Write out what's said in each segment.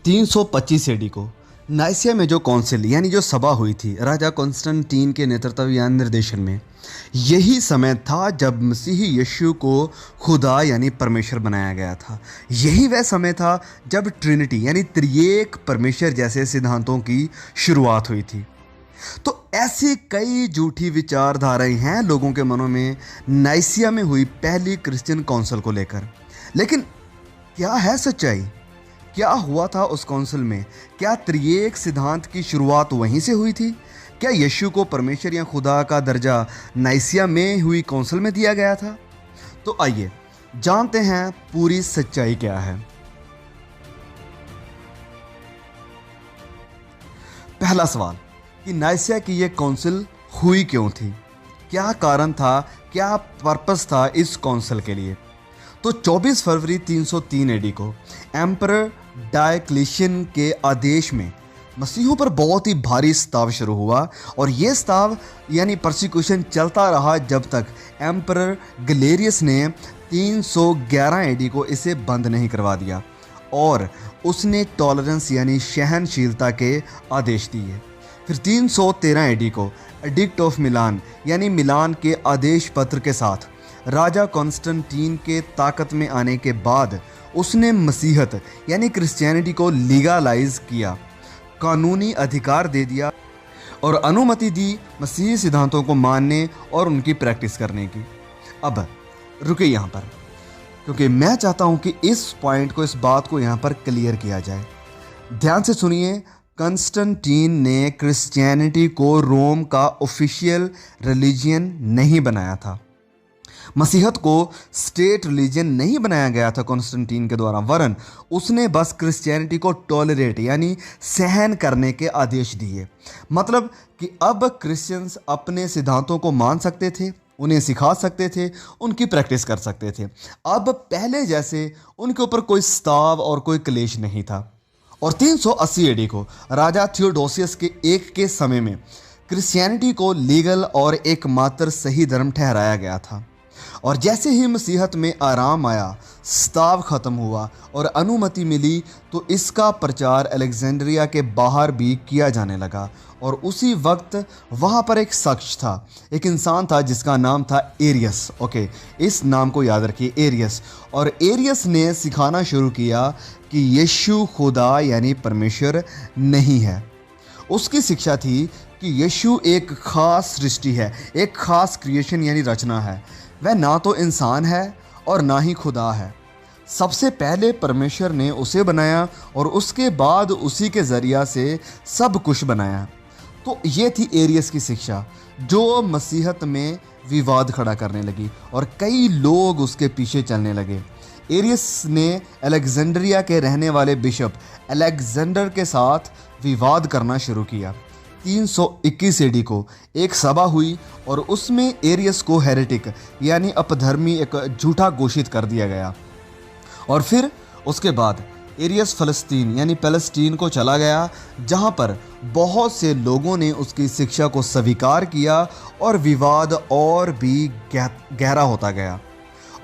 325 AD को Nicaea में जो काउंसिल यानी जो सभा हुई थी राजा कॉन्स्टेंटीन के नेतृत्व या निर्देशन में, यही समय था जब मसीही यीशु को खुदा यानी परमेश्वर बनाया गया था। यही वह समय था जब ट्रिनिटी यानी त्रिएक परमेश्वर जैसे सिद्धांतों की शुरुआत हुई थी। तो ऐसी कई झूठी विचारधाराएं हैं लोगों के मनों में नाइसिया में हुई पहली क्रिश्चियन काउंसिल को लेकर। लेकिन क्या है सच्चाई? क्या हुआ था उस काउंसिल में? क्या त्रिएक सिद्धांत की शुरुआत वहीं से हुई थी? क्या यीशु को परमेश्वर या खुदा का दर्जा नाइसिया में हुई काउंसिल में दिया गया था? तो आइए जानते हैं पूरी सच्चाई क्या है। पहला सवाल कि नाइसिया की यह काउंसिल हुई क्यों थी? क्या कारण था? क्या पर्पस था इस काउंसिल के लिए? तो 24 फरवरी 303 एडी को एम्परर डायक्लिशियन के आदेश में मसीहों पर बहुत ही भारी स्ताव शुरू हुआ, और ये स्ताव यानी परसिक्यूशन चलता रहा जब तक एम्परर गलेरियस ने 311 एडी को इसे बंद नहीं करवा दिया और उसने टॉलरेंस यानी सहनशीलता के आदेश दिए। फिर 313 एडी को एडिक्ट ऑफ मिलान यानी मिलान के आदेश पत्र के साथ राजा कॉन्स्टेंटीन के ताकत में आने के बाद उसने मसीहत यानी क्रिश्चियनिटी को लीगलाइज किया, कानूनी अधिकार दे दिया और अनुमति दी मसीही सिद्धांतों को मानने और उनकी प्रैक्टिस करने की। अब रुके यहाँ पर, क्योंकि मैं चाहता हूँ कि इस पॉइंट को, इस बात को यहाँ पर क्लियर किया जाए। ध्यान से सुनिए। कॉन्स्टेंटीन ने क्रिश्चियनिटी को रोम का ऑफिशियल रिलीजन नहीं बनाया था। मसीहत को स्टेट रिलीजन नहीं बनाया गया था कॉन्स्टेंटीन के द्वारा, वरन उसने बस क्रिश्चियनिटी को टॉलरेट यानी सहन करने के आदेश दिए। मतलब कि अब क्रिश्चियंस अपने सिद्धांतों को मान सकते थे, उन्हें सिखा सकते थे, उनकी प्रैक्टिस कर सकते थे। अब पहले जैसे उनके ऊपर कोई स्ताव और कोई क्लेश नहीं था। और 380 एडी को राजा थियोडोसियस के एक के समय में क्रिश्चियनिटी को लीगल और एकमात्र सही धर्म ठहराया गया था। और जैसे ही मसीहत में आराम आया, स्ताव खत्म हुआ और अनुमति मिली, तो इसका प्रचार अलेक्जेंड्रिया के बाहर भी किया जाने लगा। और उसी वक्त वहाँ पर एक शख्स था, एक इंसान था जिसका नाम था एरियस। ओके, इस नाम को याद रखिए, एरियस। और एरियस ने सिखाना शुरू किया कि यीशु खुदा यानी परमेश्वर नहीं है। उसकी शिक्षा थी कि यीशु एक खास सृष्टि है, एक खास क्रिएशन यानी रचना है। वह ना तो इंसान है और ना ही खुदा है। सबसे पहले परमेश्वर ने उसे बनाया और उसके बाद उसी के ज़रिया से सब कुछ बनाया। तो ये थी एरियस की शिक्षा, जो मसीहत में विवाद खड़ा करने लगी और कई लोग उसके पीछे चलने लगे। एरियस ने अलेक्जेंड्रिया के रहने वाले बिशप अलेक्जेंडर के साथ विवाद करना शुरू किया। 321 एडी को एक सभा हुई और उसमें एरियस को हेरेटिक यानी अपधर्मी एक झूठा घोषित कर दिया गया। और फिर उसके बाद एरियस फ़लस्तीन यानी पैलेस्टीन को चला गया, जहां पर बहुत से लोगों ने उसकी शिक्षा को स्वीकार किया और विवाद और भी गहरा होता गया।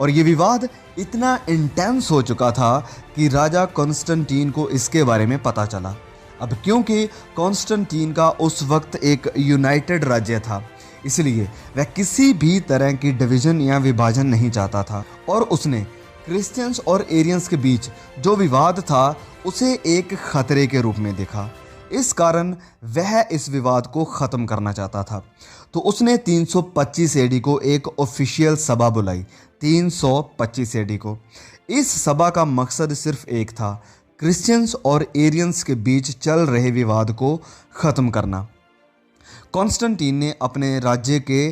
और ये विवाद इतना इंटेंस हो चुका था कि राजा कॉन्स्टेंटीन को इसके बारे में पता चला। अब क्योंकि कॉन्स्टेंटीन का उस वक्त एक यूनाइटेड राज्य था, इसलिए वह किसी भी तरह की डिवीज़न या विभाजन नहीं चाहता था, और उसने क्रिश्चियंस और एरियंस के बीच जो विवाद था उसे एक खतरे के रूप में देखा। इस कारण वह इस विवाद को ख़त्म करना चाहता था। तो उसने 325 एडी को एक ऑफिशियल सभा बुलाई। 325 एडी को इस सभा का मकसद सिर्फ एक था, क्रिश्चियंस और एरियंस के बीच चल रहे विवाद को ख़त्म करना। कॉन्स्टेंटीन ने अपने राज्य के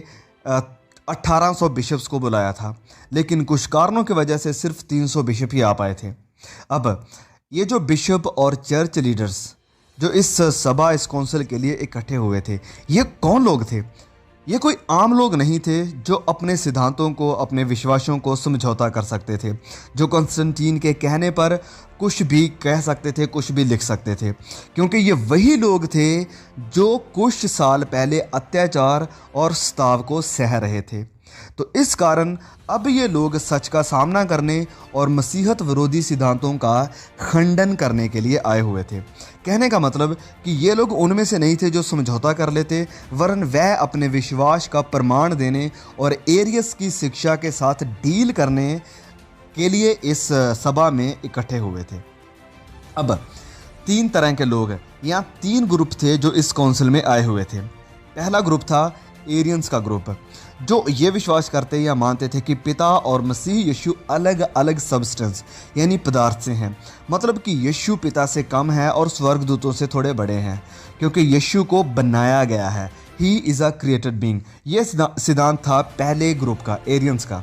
1800 बिशप्स को बुलाया था, लेकिन कुछ कारणों की वजह से सिर्फ 300 बिशप ही आ पाए थे। अब ये जो बिशप और चर्च लीडर्स जो इस सभा, इस काउंसिल के लिए इकट्ठे हुए थे, ये कौन लोग थे? ये कोई आम लोग नहीं थे जो अपने सिद्धांतों को, अपने विश्वासों को समझौता कर सकते थे, जो कॉन्स्टेंटीन के कहने पर कुछ भी कह सकते थे, कुछ भी लिख सकते थे, क्योंकि ये वही लोग थे जो कुछ साल पहले अत्याचार और स्ताव को सह रहे थे। तो इस कारण अब ये लोग सच का सामना करने और मसीहत विरोधी सिद्धांतों का खंडन करने के लिए आए हुए थे। कहने का मतलब कि ये लोग उनमें से नहीं थे जो समझौता कर लेते, वरन वह अपने विश्वास का प्रमाण देने और एरियस की शिक्षा के साथ डील करने के लिए इस सभा में इकट्ठे हुए थे। अब 3 तरह के लोग या 3 ग्रुप थे जो इस काउंसिल में आए हुए थे। पहला ग्रुप था एरियंस का ग्रुप, जो ये विश्वास करते या मानते थे कि पिता और मसीह यीशु अलग अलग सब्सटेंस यानी पदार्थ से हैं। मतलब कि यीशु पिता से कम है और स्वर्गदूतों से थोड़े बड़े हैं, क्योंकि यीशु को बनाया गया है। He is a created being. ये सिद्धांत था पहले ग्रुप का, एरियंस का।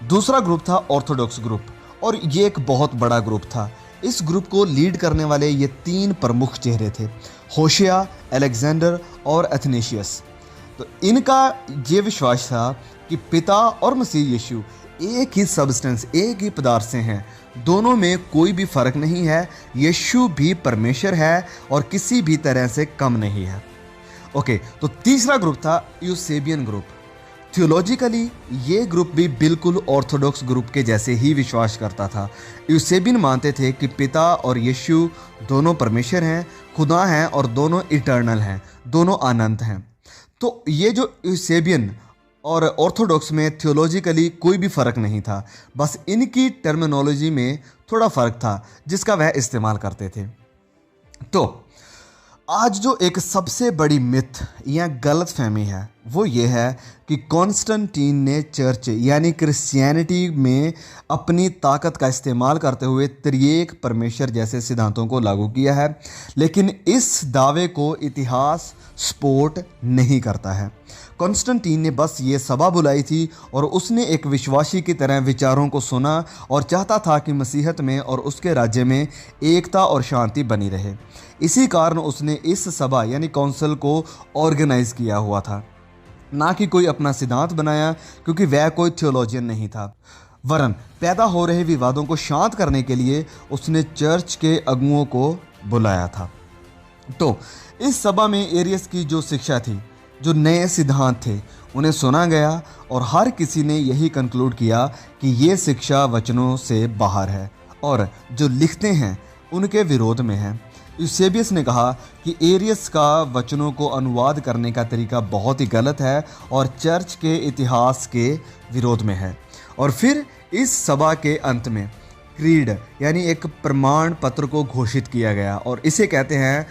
दूसरा ग्रुप था ऑर्थोडॉक्स ग्रुप, और ये एक बहुत बड़ा ग्रुप था। इस ग्रुप को लीड करने वाले ये 3 प्रमुख चेहरे थे, होशिया, अलेक्जेंडर और एथनेशियस। तो इनका ये विश्वास था कि पिता और मसीह यीशु एक ही सब्सटेंस, एक ही पदार्थ से हैं, दोनों में कोई भी फर्क नहीं है। यीशु भी परमेश्वर है और किसी भी तरह से कम नहीं है। ओके, तो तीसरा ग्रुप था यूसेबियन ग्रुप। थियोलॉजिकली ये ग्रुप भी बिल्कुल ऑर्थोडॉक्स ग्रुप के जैसे ही विश्वास करता था। यूसेबियन मानते थे कि पिता और यीशु दोनों परमेश्वर हैं, खुदा हैं और दोनों इटर्नल हैं, दोनों अनंत हैं। तो ये जो यूसेबियन और ऑर्थोडॉक्स में थियोलॉजिकली कोई भी फ़र्क नहीं था, बस इनकी टर्मिनोलॉजी में थोड़ा फ़र्क था जिसका वह इस्तेमाल करते थे। तो आज जो एक सबसे बड़ी मिथ या गलत फहमी है वो ये है कि कॉन्स्टेंटीन ने चर्च यानी क्रिश्चियनिटी में अपनी ताकत का इस्तेमाल करते हुए त्रिएक परमेश्वर जैसे सिद्धांतों को लागू किया है, लेकिन इस दावे को इतिहास सपोर्ट नहीं करता है। कॉन्स्टेंटीन ने बस ये सभा बुलाई थी और उसने एक विश्वासी की तरह विचारों को सुना और चाहता था कि मसीहत में और उसके राज्य में एकता और शांति बनी रहे। इसी कारण उसने इस सभा यानी काउंसिल को ऑर्गेनाइज किया हुआ था, ना कि कोई अपना सिद्धांत बनाया, क्योंकि वह कोई थियोलॉजियन नहीं था। वरन पैदा हो रहे विवादों को शांत करने के लिए उसने चर्च के अगुओं को बुलाया था। तो इस सभा में एरियस की जो शिक्षा थी, जो नए सिद्धांत थे, उन्हें सुना गया और हर किसी ने यही कंक्लूड किया कि ये शिक्षा वचनों से बाहर है और जो लिखते हैं उनके विरोध में है। यूसेबियस ने कहा कि एरियस का वचनों को अनुवाद करने का तरीका बहुत ही गलत है और चर्च के इतिहास के विरोध में है। और फिर इस सभा के अंत में क्रीड यानी एक प्रमाण पत्र को घोषित किया गया और इसे कहते हैं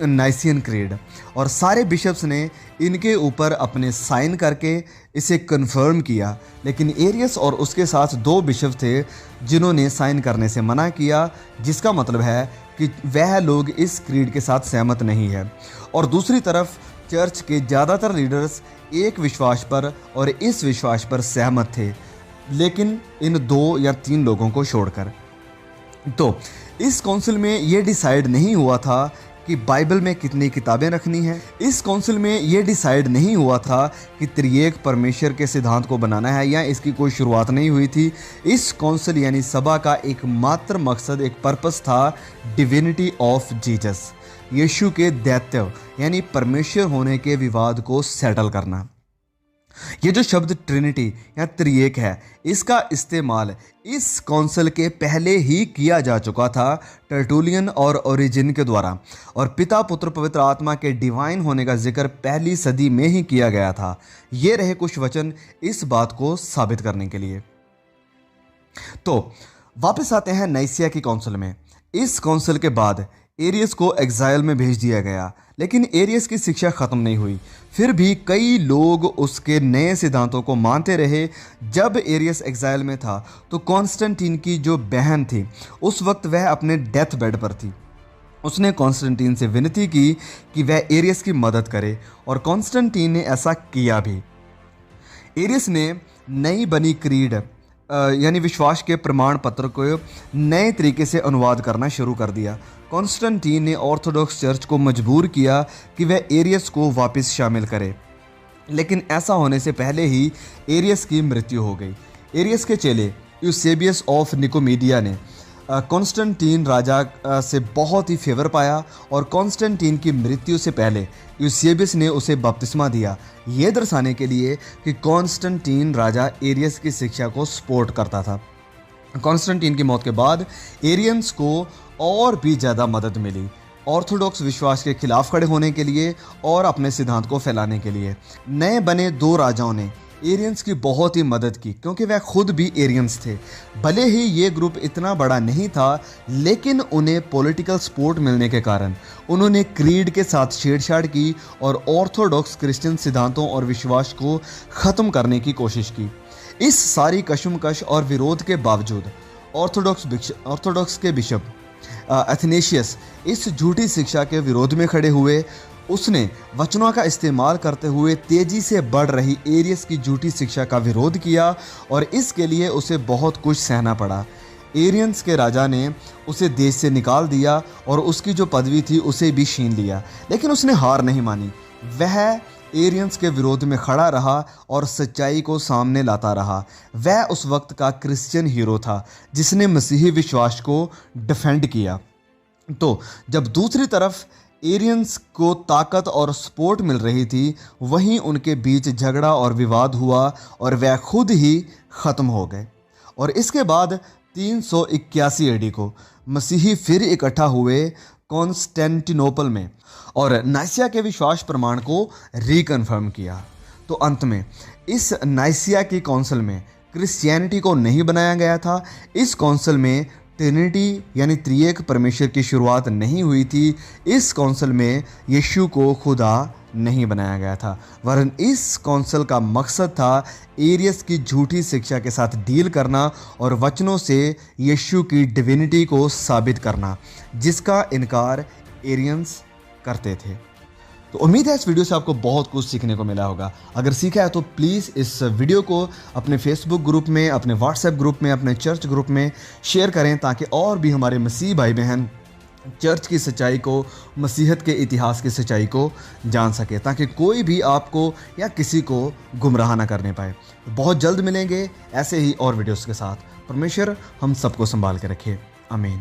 नाइसियन क्रीड, और सारे बिशप्स ने इनके ऊपर अपने साइन करके इसे कंफर्म किया। लेकिन एरियस और उसके साथ 2 बिशप थे जिन्होंने साइन करने से मना किया, जिसका मतलब है कि वह लोग इस क्रीड के साथ सहमत नहीं है। और दूसरी तरफ चर्च के ज़्यादातर लीडर्स एक विश्वास पर और इस विश्वास पर सहमत थे, लेकिन इन 2 या 3 लोगों को छोड़कर। तो इस काउंसिल में ये डिसाइड नहीं हुआ था कि बाइबल में कितनी किताबें रखनी हैं। इस काउंसिल में ये डिसाइड नहीं हुआ था कि त्रिएक परमेश्वर के सिद्धांत को बनाना है, या इसकी कोई शुरुआत नहीं हुई थी। इस काउंसिल यानी सभा का एकमात्र मकसद, एक पर्पस था, डिविनिटी ऑफ जीसस, यीशु के दैत्य यानी परमेश्वर होने के विवाद को सेटल करना। ये जो शब्द ट्रिनिटी या त्रिएक है, इसका इस्तेमाल इस काउंसिल के पहले ही किया जा चुका था टर्टुलियन और ओरिजिन के द्वारा, और पिता पुत्र पवित्र आत्मा के डिवाइन होने का जिक्र पहली सदी में ही किया गया था। ये रहे कुछ वचन इस बात को साबित करने के लिए। तो वापस आते हैं नाइसिया की काउंसिल में। इस काउंसिल के बाद एरियस को एग्जाइल में भेज दिया गया, लेकिन एरियस की शिक्षा ख़त्म नहीं हुई। फिर भी कई लोग उसके नए सिद्धांतों को मानते रहे। जब एरियस एग्जाइल में था तो कॉन्स्टेंटीन की जो बहन थी, उस वक्त वह अपने डेथ बेड पर थी। उसने कॉन्स्टेंटीन से विनती की कि वह एरियस की मदद करे, और कॉन्स्टेंटीन ने ऐसा किया भी। एरियस ने नई बनी क्रीड यानी विश्वास के प्रमाण पत्र को नए तरीके से अनुवाद करना शुरू कर दिया। कॉन्स्टेंटीन ने ऑर्थोडॉक्स चर्च को मजबूर किया कि वह एरियस को वापस शामिल करे, लेकिन ऐसा होने से पहले ही एरियस की मृत्यु हो गई। एरियस के चेले यूसेबियस ऑफ निकोमीडिया ने कॉन्स्टेंटीन राजा से बहुत ही फेवर पाया और कॉन्स्टेंटीन की मृत्यु से पहले यूसेबियस ने उसे बपतिस्मा दिया, ये दर्शाने के लिए कि कॉन्स्टेंटीन राजा एरियस की शिक्षा को सपोर्ट करता था। कॉन्स्टेंटीन की मौत के बाद एरियंस को और भी ज़्यादा मदद मिली ऑर्थोडॉक्स विश्वास के खिलाफ खड़े होने के लिए और अपने सिद्धांत को फैलाने के लिए। नए बने दो राजाओं ने एरियंस की बहुत ही मदद की क्योंकि वह खुद भी एरियंस थे। भले ही ये ग्रुप इतना बड़ा नहीं था, लेकिन उन्हें पॉलिटिकल सपोर्ट मिलने के कारण उन्होंने क्रीड के साथ छेड़छाड़ की और ऑर्थोडॉक्स क्रिश्चियन सिद्धांतों और विश्वास को ख़त्म करने की कोशिश की। इस सारी कशमकश और विरोध के बावजूद ऑर्थोडॉक्स के बिशप एथनेशियस इस झूठी शिक्षा के विरोध में खड़े हुए। उसने वचनों का इस्तेमाल करते हुए तेजी से बढ़ रही एरियस की झूठी शिक्षा का विरोध किया और इसके लिए उसे बहुत कुछ सहना पड़ा। एरियंस के राजा ने उसे देश से निकाल दिया और उसकी जो पदवी थी उसे भी छीन लिया, लेकिन उसने हार नहीं मानी। वह एरियंस के विरोध में खड़ा रहा और सच्चाई को सामने लाता रहा। वह उस वक्त का क्रिश्चियन हीरो था जिसने मसीही विश्वास को डिफेंड किया। तो जब दूसरी तरफ एरियंस को ताकत और सपोर्ट मिल रही थी, वहीं उनके बीच झगड़ा और विवाद हुआ और वह खुद ही ख़त्म हो गए। और इसके बाद 381 एडी को मसीही फिर इकट्ठा हुए कॉन्स्टेंटिनोपल में और नाइसिया के विश्वास प्रमाण को रिकन्फर्म किया। तो अंत में इस नाइसिया की काउंसिल में क्रिश्चियनिटी को नहीं बनाया गया था। इस काउंसिल में ट्रिनिटी यानी त्रिएक परमेश्वर की शुरुआत नहीं हुई थी। इस काउंसिल में यीशु को खुदा नहीं बनाया गया था, वरन इस काउंसिल का मकसद था एरियस की झूठी शिक्षा के साथ डील करना और वचनों से यीशु की डिविनिटी को साबित करना, जिसका इनकार एरियंस करते थे। तो उम्मीद है इस वीडियो से आपको बहुत कुछ सीखने को मिला होगा। अगर सीखा है तो प्लीज़ इस वीडियो को अपने फेसबुक ग्रुप में, अपने व्हाट्सएप ग्रुप में, अपने चर्च ग्रुप में शेयर करें ताकि और भी हमारे मसीह भाई बहन चर्च की सच्चाई को, मसीहत के इतिहास की सच्चाई को जान सके, ताकि कोई भी आपको या किसी को गुमराह ना करने पाए। बहुत जल्द मिलेंगे ऐसे ही और वीडियोस के साथ। परमेश्वर हम सबको संभाल के रखे। आमीन।